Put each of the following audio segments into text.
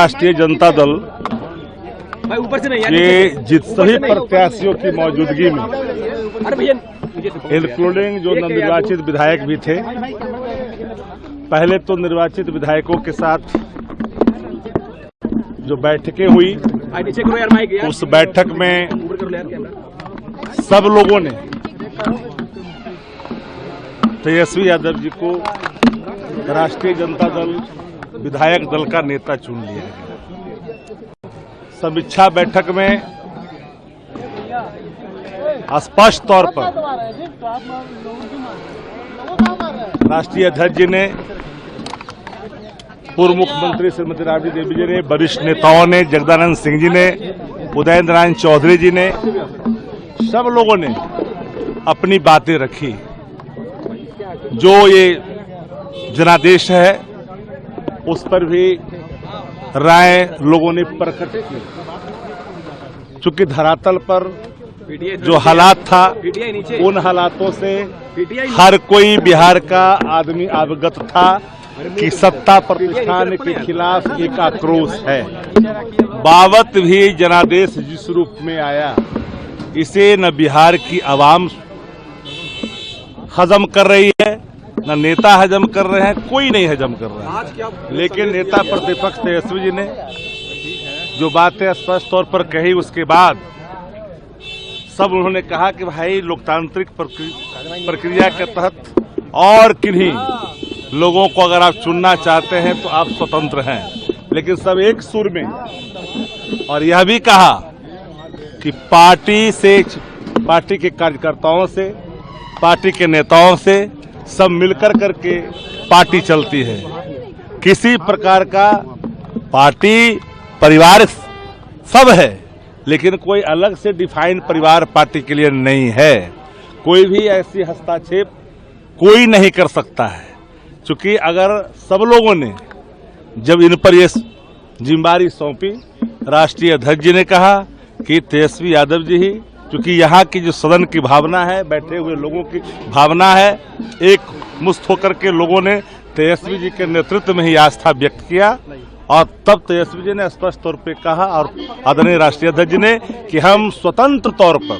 राष्ट्रीय जनता दल के सभी प्रत्याशियों की मौजूदगी में, इंक्लूडिंग जो नवनिर्वाचित विधायक भी थे, पहले तो निर्वाचित विधायकों के साथ जो बैठकें हुई, उस बैठक में सब लोगों ने तेजस्वी यादव जी को राष्ट्रीय जनता दल विधायक दल का नेता चुन लिया गया। समीक्षा बैठक में स्पष्ट तौर पर राष्ट्रीय अध्यक्ष जी ने, पूर्व मुख्यमंत्री श्रीमती राबड़ी देवी जी ने, वरिष्ठ नेताओं ने, जगदानंद सिंह जी ने, उदयन नारायण चौधरी जी ने, सब लोगों ने अपनी बातें रखी। जो ये जनादेश है उस पर भी राय लोगों ने प्रकट की। चूंकि धरातल पर जो हालात था, उन हालातों से हर कोई बिहार का आदमी अवगत था कि सत्ता प्रतिष्ठान के खिलाफ एक आक्रोश है। बावत भी जनादेश जिस रूप में आया, इसे न बिहार की आवाम हजम कर रही है, न नेता हजम कर रहे हैं, कोई नहीं हजम कर रहा है। लेकिन नेता प्रतिपक्ष तेजस्वी जी ने जो बातें स्पष्ट तौर पर कही, उसके बाद सब उन्होंने कहा कि भाई लोकतांत्रिक प्रक्रिया के तहत और किन्हीं लोगों को अगर आप चुनना चाहते हैं तो आप स्वतंत्र हैं। लेकिन सब एक सुर में, और यह भी कहा कि पार्टी के कार्यकर्ताओं से, पार्टी के नेताओं से सब मिलकर करके पार्टी चलती है। किसी प्रकार का पार्टी परिवार सब है, लेकिन कोई अलग से डिफाइन परिवार पार्टी के लिए नहीं है। कोई भी ऐसी हस्तक्षेप कोई नहीं कर सकता है। क्योंकि अगर सब लोगों ने जब इन पर ये जिम्मेदारी सौंपी, राष्ट्रीय अध्यक्ष जी ने कहा कि तेजस्वी यादव जी ही, क्योंकि यहाँ की जो सदन की भावना है, बैठे हुए लोगों की भावना है, एक मुस्त होकर के लोगों ने तेजस्वी जी के नेतृत्व में ही आस्था व्यक्त किया। और तब तेजस्वी जी ने स्पष्ट तौर पे कहा, और आदरणीय राष्ट्रीय अध्यक्ष जी ने, कि हम स्वतंत्र तौर पर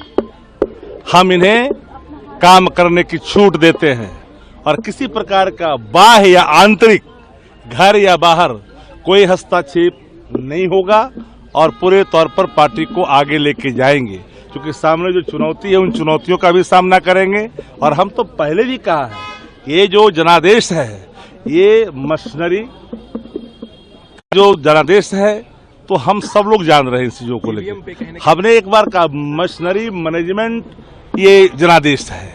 हम इन्हें काम करने की छूट देते हैं और किसी प्रकार का बाह्य या आंतरिक, घर या बाहर कोई हस्तक्षेप नहीं होगा और पूरे तौर पर पार्टी को आगे लेके जाएंगे। क्योंकि सामने जो चुनौती है, उन चुनौतियों का भी सामना करेंगे। और हम तो पहले भी कहा है, ये जो जनादेश है, ये मशीनरी जो जनादेश है, तो हम सब लोग जान रहे हैं इस चीजों को लेकर। हमने एक बार कहा, मशीनरी मैनेजमेंट ये जनादेश है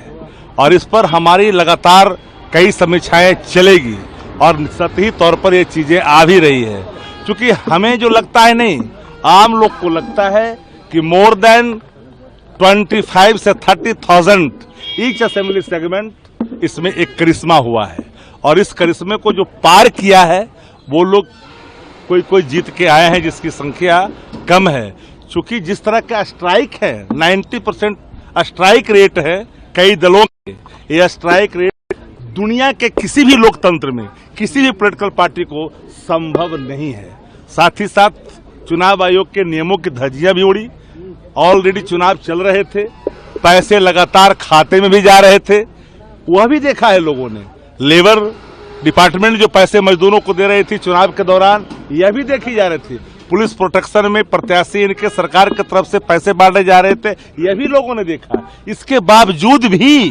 और इस पर हमारी लगातार कई समीक्षाएं चलेगी और सतही तौर पर ये चीजें आ भी रही है। क्योंकि हमें जो लगता है, नहीं, आम लोग को लगता है कि मोर देन 25 से 30,000 ईच असेंबली सेगमेंट, इसमें एक करिश्मा हुआ है। और इस करिश्मे को जो पार किया है, वो लोग कोई जीत के आए हैं जिसकी संख्या कम है। चूंकि जिस तरह का स्ट्राइक है, 90% स्ट्राइक रेट है कई दलों के, यह स्ट्राइक रेट दुनिया के किसी भी लोकतंत्र में, किसी भी पॉलिटिकल पार्टी को संभव नहीं है। साथ ही साथ चुनाव आयोग के नियमों की धज्जियां भी उड़ी। ऑलरेडी चुनाव चल रहे थे, पैसे लगातार खाते में भी जा रहे थे, वह भी देखा है लोगों ने। लेबर डिपार्टमेंट जो पैसे मजदूरों को दे रही थी चुनाव के दौरान, यह भी देखी जा रही थी। पुलिस प्रोटेक्शन में प्रत्याशी इनके सरकार की तरफ से पैसे बांटे जा रहे थे, यह भी लोगों ने देखा। इसके बावजूद भी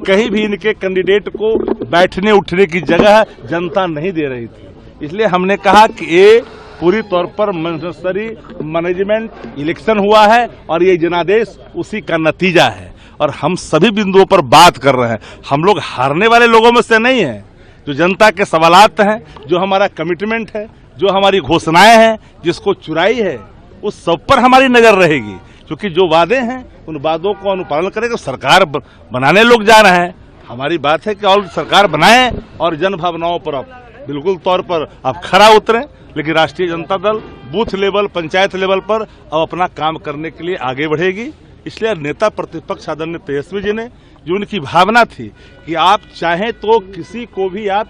कहीं भी इनके कैंडिडेट को बैठने उठने की जगह जनता नहीं दे रही थी। इसलिए हमने कहा कि ये पूरी तौर पर मशीनरी मैनेजमेंट इलेक्शन हुआ है और ये जनादेश उसी का नतीजा है। और हम सभी बिंदुओं पर बात कर रहे हैं। हम लोग हारने वाले लोगों में से नहीं हैं। जो जनता के सवालात हैं, जो हमारा कमिटमेंट है, जो हमारी घोषणाएं हैं, जिसको चुराई है, उस सब पर हमारी नजर रहेगी। क्योंकि जो वादे हैं, उन वादों को अनुपालन करेगा। सरकार बनाने लोग जा रहे हैं, हमारी बात है कि और सरकार बनाएं और जन भावनाओं पर आप बिल्कुल तौर पर आप खरा उतरें। लेकिन राष्ट्रीय Janata Dal booth level, panchayat level पर अब अपना काम करने के लिए आगे बढ़ेगी। इसलिए नेता प्रतिपक्ष आदरणीय तेजस्वी जी ने, जो उनकी भावना थी कि आप चाहें तो किसी को भी आप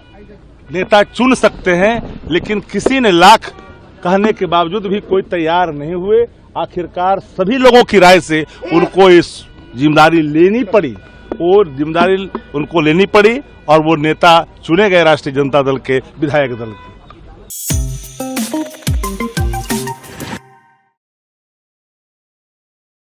नेता चुन सकते हैं, लेकिन किसी ने लाख कहने के बावजूद भी कोई तैयार नहीं हुए। आखिरकार सभी लोगों की राय से उनको इस जिम्मेदारी लेनी पड़ी और वो नेता चुने गए राष्ट्रीय जनता दल के विधायक दल के।